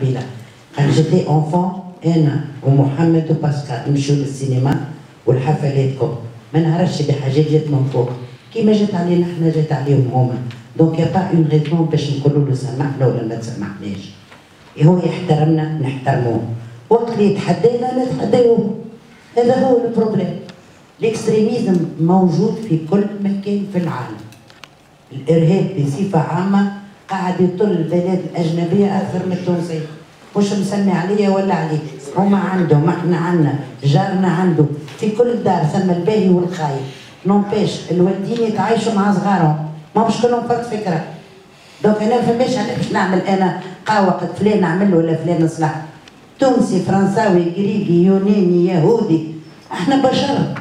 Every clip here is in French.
قبيله قال جيتي اونفون انا ومحمد وباسكال نمشيو للسينما والحفلاتكم ما نعرفش بحاجات جات من فوق كيما جات علينا احنا جات عليهم هما دونك يا با اون ريزون باش نقولوا له سامحنا ولا ما تسامحناش هو يحترمنا نحترموه وقت اللي يتحدانا نتحداوه هذا هو البروبليم الاكستريميزم موجود في كل مكان في العالم الارهاب بصفه عامه قاعد يطل البلاد الاجنبيه اكثر من التونسيه مش مسمي عليا ولا عليك هما عندهم احنا عندنا جارنا عنده في كل دار ثم الباهي والخايب نومبيش الوالدين يتعايشوا مع صغارهم ما مش كلهم فرد فكره دونك انا فماش علاش نعمل انا قاوقة فلان نعمل ولا فلان نصلح تونسي فرنساوي جريجي يوناني يهودي احنا بشر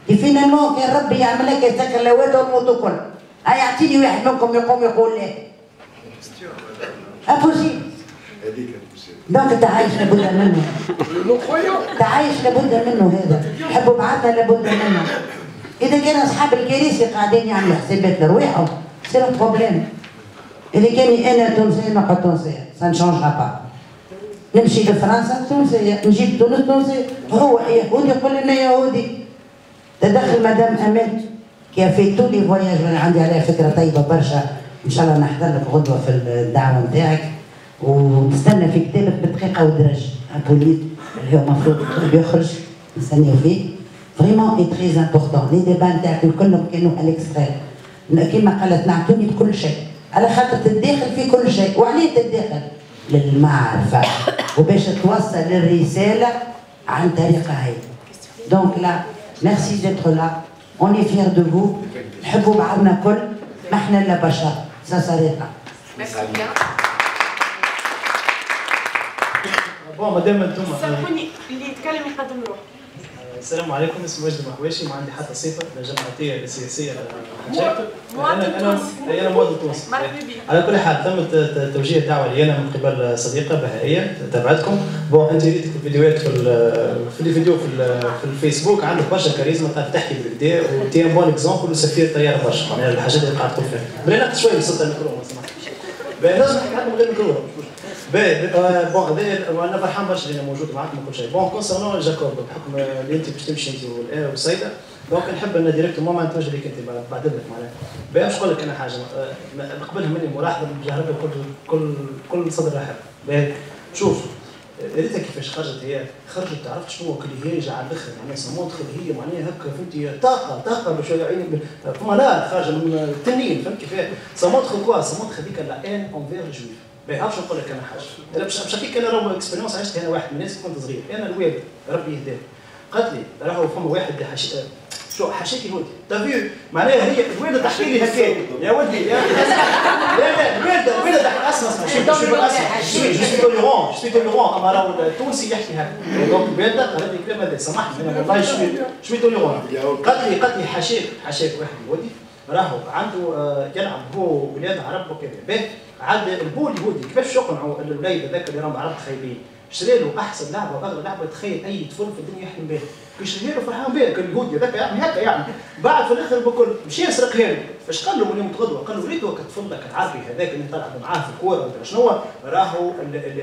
فينالمون كان ربي يعمل لك يسكر الاولاد ونموتوا كل يعطيني واحد منكم يقوم يقول لا امبوسيبل دونك تعايش لابد منه تعايش لابد منه هذا نحبوا بعضنا لابد منه اذا كان اصحاب الكراسي قاعدين يعملوا حسابات لرواحهم سي لو بروبليم اذا كاني انا تونسيه نقعد تونسيه سا نشونجها با نمشي لفرنسا تونسيه نجيب تونس تونسيه هو يهودي يقول لنا يهودي تدخل مدام امل كي في تو لي فواياج وانا عندي عليها فكره طيبه برشا ان شاء الله نحضر لك غدوه في الدعوه نتاعك ونستنى في كتابك بدقيقه ودرج بوليت اللي هو المفروض يخرج نستنيو فيه فريمون اي تري امبورتون لي ديبا نتاعكم كلهم كانوا الاكستريم كيما قالت نعطوني بكل شيء على خاطر تتداخل في كل شيء وعليه تتداخل للمعرفه وباش توصل الرساله عن طريقه هي دونك لا ميرسي ديتر لا اون اي فيير دو فو نحبوا بعضنا كل ما احنا الا بشر سا ساريتا بون مادام انتم سامحوني اللي يتكلم يقدم روحه. السلام عليكم، اسمي وجدي محواشي، ما عندي حتى صفه لا جماعتيه لا سياسيه لا انا مواطن تونسي. على كل حال تم توجيه دعوه لي انا من قبل صديقه بهائيه تابعتكم. بون انت ريتك الفيديوهات في الفيديو في الفيسبوك عندك برشا كاريزما قاعد تحكي بالكدا وتي ان بون اكزومبل وسفير طياره برشا معناها الحاجات اللي قاعد تقول فيها. بلا نقص شويه صوت الميكرو ما سمعتش. لازم نحكي معكم من غير ميكرو. بون انا فرحان برشا اللي انا موجود معكم وكل شيء. بون كونسيرنون جاكوب بحكم اللي انت باش تمشي انت والسيده دونك نحب ان ديريكتومون ما نتوجه لك انت بعد اذنك معناها. باش نقول لك انا حاجه نقبلها مني ملاحظه بجهربها كل صدر رحب. شوف ريتها كيفاش خرجت هي خرجت عرفت شنو كلي هي على الاخر معناها سمون تدخل هي معناها هكا فهمتي طاقه باش عيني فما لا خارجه من التنين فهمت كيفاه سمون تدخل كوا سمون تدخل هذيك لا ان اونفير جويف. باهي عرفت نقول لك انا حاجه انا باش نحكيك انا راهو اكسبيريونس عشت انا واحد من الناس كنت صغير انا الوالد ربي يهداه قالت لي راهو فما واحد شو حاشاكي ولدي تافيو معناها هي الوالده تحكي لي هكا يا ولدي يا لا الوالده اسمع شوي توليرون اما راهو التونسي يحكي هكا دونك الوالده قالت لي الكلام هذا سامحني انا والله شوي توليرون قالت لي حاشاك واحد ولدي راهو عنده يلعب هو ولاد عرب وكذا باهي عاد البول يهودي كيفاش يقنعوا الاولاد هذاك اللي راهم عرب خايبين شري له احسن لعبه واغلى لعبه تخيل اي طفل في الدنيا يحلم بها يشري له فرحان بها كان اليهودي هذاك يعمل هكا يعني بعد في الاخر بكل مشي يسرقها له فاش قال له من يوم غدوه قال له ريتو كطفل لك العربي هذاك اللي تلعب معاه في الكوره ولا شنو راهو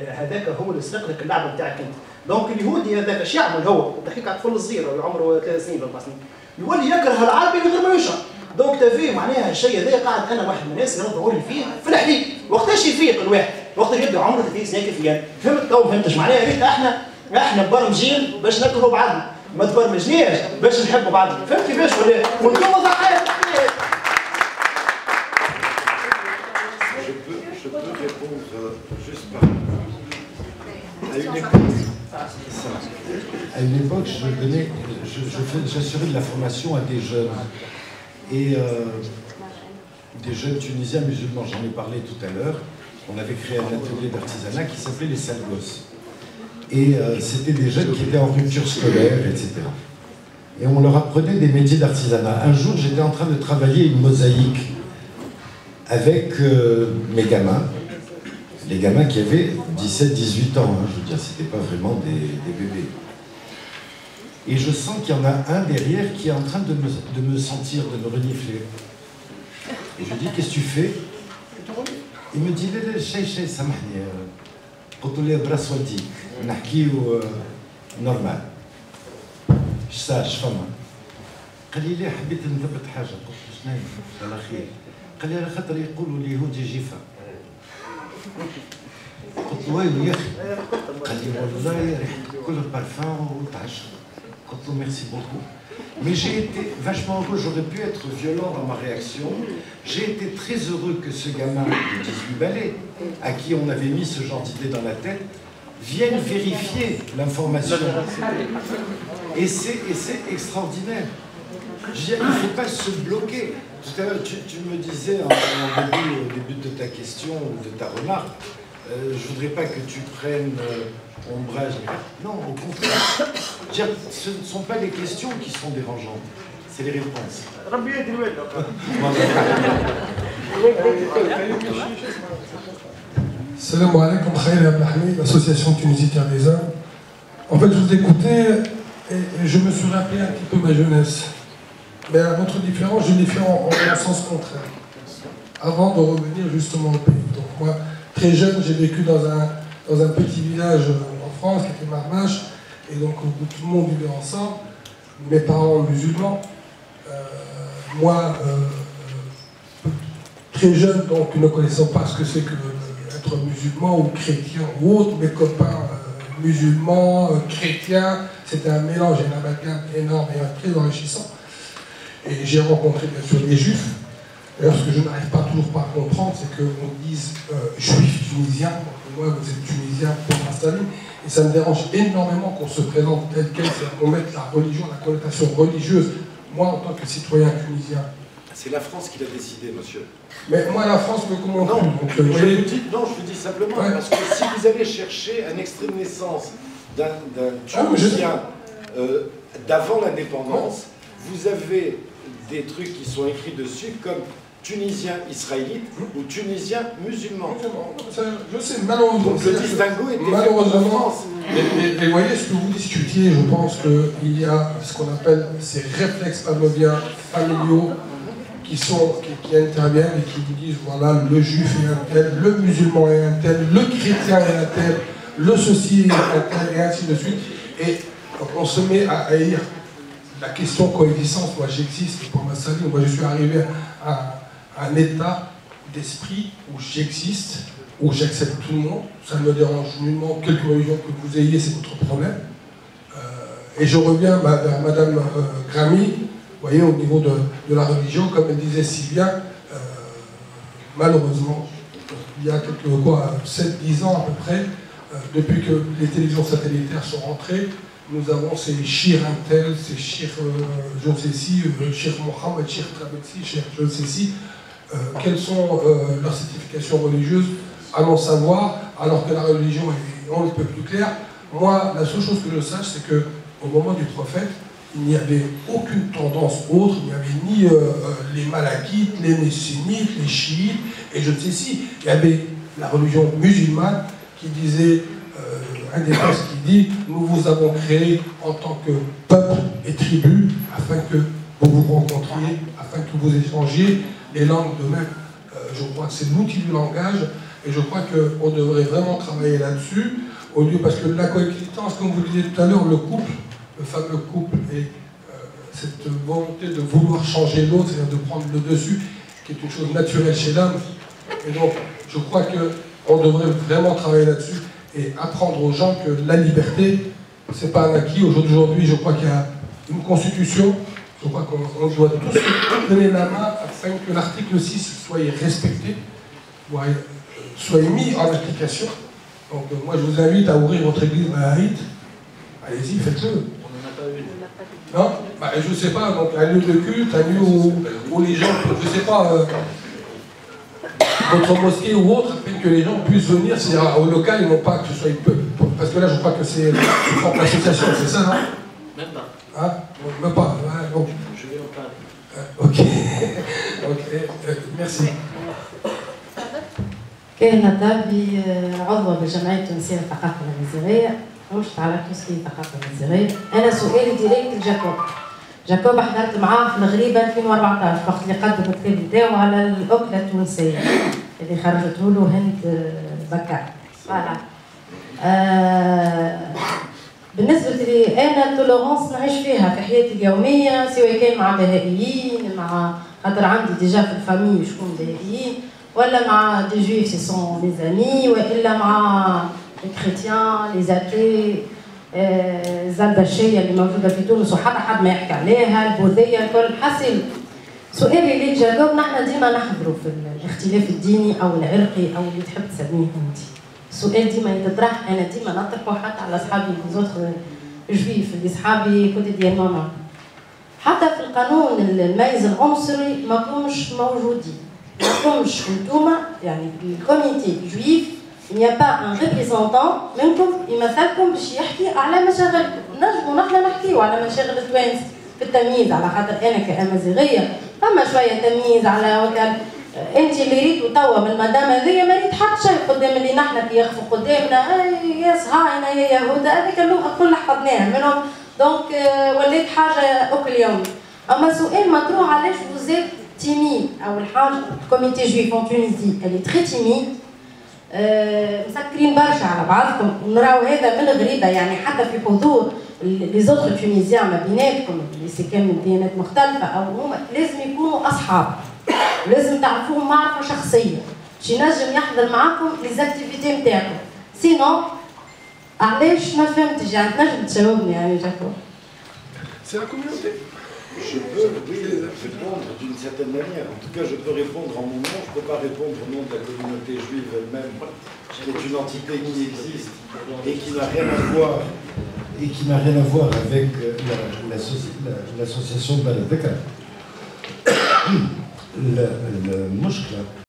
هذاك هو اللي سرق لك اللعبه بتاعك انت دونك اليهودي هذاك اش يعمل هو تحكيك على طفل صغير عمره 3 سنين ولا 4 سنين يولي يكره العربي من غير ما يشعر دونك تافي معناها الشيء هذا قاعد انا واحد من الناس اللي ندور فيه في الحديد وقتاش يفيق الواحد وقت يبدا عمره 30 سنه كيف يعني فهمت تو فهمتش معناها ريت احنا مبرمجين باش نكرهوا بعضنا ما تبرمجناش باش نحبوا بعضنا فهمت كيفاش ولا وانتم ضحايا À une époque, j'assurais de la formation à des jeunes. Et des jeunes Tunisiens musulmans, j'en ai parlé tout à l'heure. On avait créé un atelier d'artisanat qui s'appelait les Sales Gosses. Et c'était des jeunes qui étaient en rupture scolaire, etc. Et on leur apprenait des métiers d'artisanat. Un jour, j'étais en train de travailler une mosaïque avec mes gamins. Les gamins qui avaient 17-18 ans, hein, je veux dire, c'était pas vraiment des bébés. Et je sens qu'il y en a un derrière qui est en train de me sentir, de me renifler. Et je dis, qu'est-ce que tu fais? Il me dit, Chay, samahni. قلت له براسودي نحكيو نورمال اش فما؟ قال لي لا حبيت نثبت حاجه. قلت له شنو هي؟ على خير. قال لي على خاطر يقولوا اليهودي جيفه. قلت له ويلي يا اخي. قال لي والله ريحه كل بارفان وتعشق. قلت له ميرسي بوكو. Mais j'ai été vachement heureux, j'aurais pu être violent dans ma réaction. J'ai été très heureux que ce gamin de 18 balais, à qui on avait mis ce genre d'idée dans la tête, vienne vérifier l'information. Et c'est extraordinaire. Je veux dire, il ne faut pas se bloquer. Tout à l'heure, tu me disais au début de ta question ou de ta remarque, je ne voudrais pas que tu prennes ombrage. Non, au contraire. Dire, ce ne sont pas les questions qui sont dérangeantes, c'est les réponses. Salam alaikum, Khaïr Abdelhamid, l'association Tunisie Terre des Hommes. En fait, je vous écoutais et je me suis rappelé un petit peu ma jeunesse. Mais à votre différence, je l'ai fait en sens contraire. Avant de revenir justement au pays. Donc moi, très jeune, j'ai vécu dans un petit village en France qui était Marmache, et donc où tout le monde vivait ensemble. Mes parents musulmans, moi, très jeune, donc ne connaissant pas ce que c'est que être musulman ou chrétien ou autre, mes copains musulmans, chrétiens, c'était un mélange et un amalgame énorme et très enrichissant. Et j'ai rencontré bien sûr les juifs. D'ailleurs, ce que je n'arrive pas toujours pas à comprendre, c'est qu'on dise juif tunisien, moi vous êtes tunisien pour m'installer, et ça me dérange énormément qu'on se présente tel quel, c'est-à-dire qu'on mette la religion, la connotation religieuse. Moi, en tant que citoyen tunisien. C'est la France qui l'a décidé, monsieur. Mais moi, la France me commande. Non, je vous dis simplement, ouais. Parce que si vous allez chercher un extrait de naissance d'un Tunisien d'avant l'indépendance, vous avez des trucs qui sont écrits dessus comme Tunisien israélite ou Tunisien musulman. Je sais, malheureusement. Donc le distinguo était malheureusement, en France. Et vous voyez, ce que vous discutiez, je pense qu'il y a ce qu'on appelle ces réflexes pavloviens familiaux qui interviennent et qui vous disent voilà, le juif est un tel, le musulman est un tel, le chrétien est un tel, le ceci est un tel, et ainsi de suite. Et on se met à haïr la question coexistence. Moi, j'existe pour ma saline. Moi, je suis arrivé à un état d'esprit où j'existe, où j'accepte tout le monde. Ça ne me dérange nullement. Quelque religion que vous ayez, c'est votre problème. Et je reviens vers Madame Gramy. Vous voyez, au niveau de la religion, comme elle disait si bien, malheureusement, il y a 7-10 ans à peu près, depuis que les télévisions satellitaires sont rentrées, nous avons ces Shir Intel, ces Shir je ne sais si, Shir Mohammed, Shir Trabetsi, Shir je ne sais si, quelles sont leurs certifications religieuses, à non savoir, alors que la religion est on ne peut plus clair. Moi, la seule chose que je sache, c'est qu'au moment du prophète, il n'y avait aucune tendance autre, il n'y avait ni les malakites, les messinites, les chiites, et je ne sais si, il y avait la religion musulmane qui disait, un des textes qui dit, nous vous avons créé en tant que peuple et tribu, afin que vous vous rencontriez, afin que vous échangiez les langues de même. Je crois que c'est l'outil du langage, et je crois qu'on devrait vraiment travailler là-dessus, au lieu, parce que la coexistence, comme vous le disiez tout à l'heure, le couple, le fameux couple et cette volonté de vouloir changer l'autre, c'est-à-dire de prendre le dessus, qui est une chose naturelle chez l'homme. Et donc, je crois qu'on devrait vraiment travailler là-dessus et apprendre aux gens que la liberté, c'est pas un acquis. Aujourd'hui, je crois qu'il y a une constitution, je crois qu'on doit tous donner la main afin que l'article 6 soit respecté, soit mis en application. Donc, moi, je vous invite à ouvrir votre église Mahaït. Allez-y, faites-le. Non, je ne sais pas, donc un lieu de culte, un lieu où les gens, je ne sais pas, votre mosquée ou autre, afin que les gens puissent venir, c'est-à-dire au local, ils n'ont pas que ce soit, parce que là je crois que c'est l'association, c'est ça, non? Même pas. Hein? Même pas, ouais, donc. Je vais en parler. Ok, ok, merci. كان طابي عضو بالجمعية التونسية للثقافة الأمازيغية، مشت على تونسية الثقافة الأمازيغية. أنا سؤالي ديريكت لجاكوب. جاكوب حضرت معاه في الغريبة 2014 وقت اللي قدم الكتاب نتاعو على الأكلة التونسية اللي خرجته له هند بكار. فوالا. بالنسبة لي أنا التوليرانس نعيش فيها في حياتي اليومية، سواء كان مع بهائيين، مع خاطر عندي ديجا في الفامي شكون بهائيين، ولا مع دي جويف سي سون لي زامي، والا مع لي كريتيان لي زاتي، الزردشية اللي موجودة في تونس وحتى حد ما يحكي عليها، البوذية الكل. حسن سؤالي ليك جاكوب، نحن ديما نحضروا في الاختلاف الديني أو العرقي أو اللي تحب تسميه أنت. السؤال ديما يتطرح، انا ديما نطرحه حتى على اصحابي ليزوتر جويف اللي صحابي كوتيديانمون. حتى في القانون الميز العنصري ما كومش موجودين، ما كومش انتوما يعني الكوميتي جويف نيا با ان ريبريزونتون منكم يمثلكم باش يحكي على مشاغلكم. نجموا نحن نحكيو على مشاغل التوانس في التمييز، على خاطر انا كامازيغيه فما شويه تمييز على وكال. انت اللي ريتو توا من المدام هذيا ما ريت حتى شيء قدام اللي نحن كي يخفوا قدامنا يا صهاينه يا يهود، هذيك اللغه كلها حفظناها منهم، دونك وليت حاجه اكل يومي. اما سؤال مطروح علاش فوزيت تيميد اول حاجه كوميتي جويف ان تونيزي اللي تري تيميد، مسكرين برشا على بعضكم، نراو هذا من الغريبه يعني حتى في حضور لي زوتر تونيزيان ما بيناتكم اللي سكان من ديانات مختلفه او هما لازم يكونوا اصحاب، لازم تعرفوهم معرفه شخصيه باش ينجم يحضر معاكم لي زاكتيفيتي نتاعكم. سينو علاش ما فهمتش يعني تنجم تجاوبني يعني جاكوب؟ C'est la communauté. Je peux répondre d'une certaine manière. En tout cas, je peux répondre en mon nom. Je ne peux pas répondre au nom de la communauté juive elle-même, qui est une entité qui existe et qui n'a rien à voir avec l'association Baladeka. المشكلة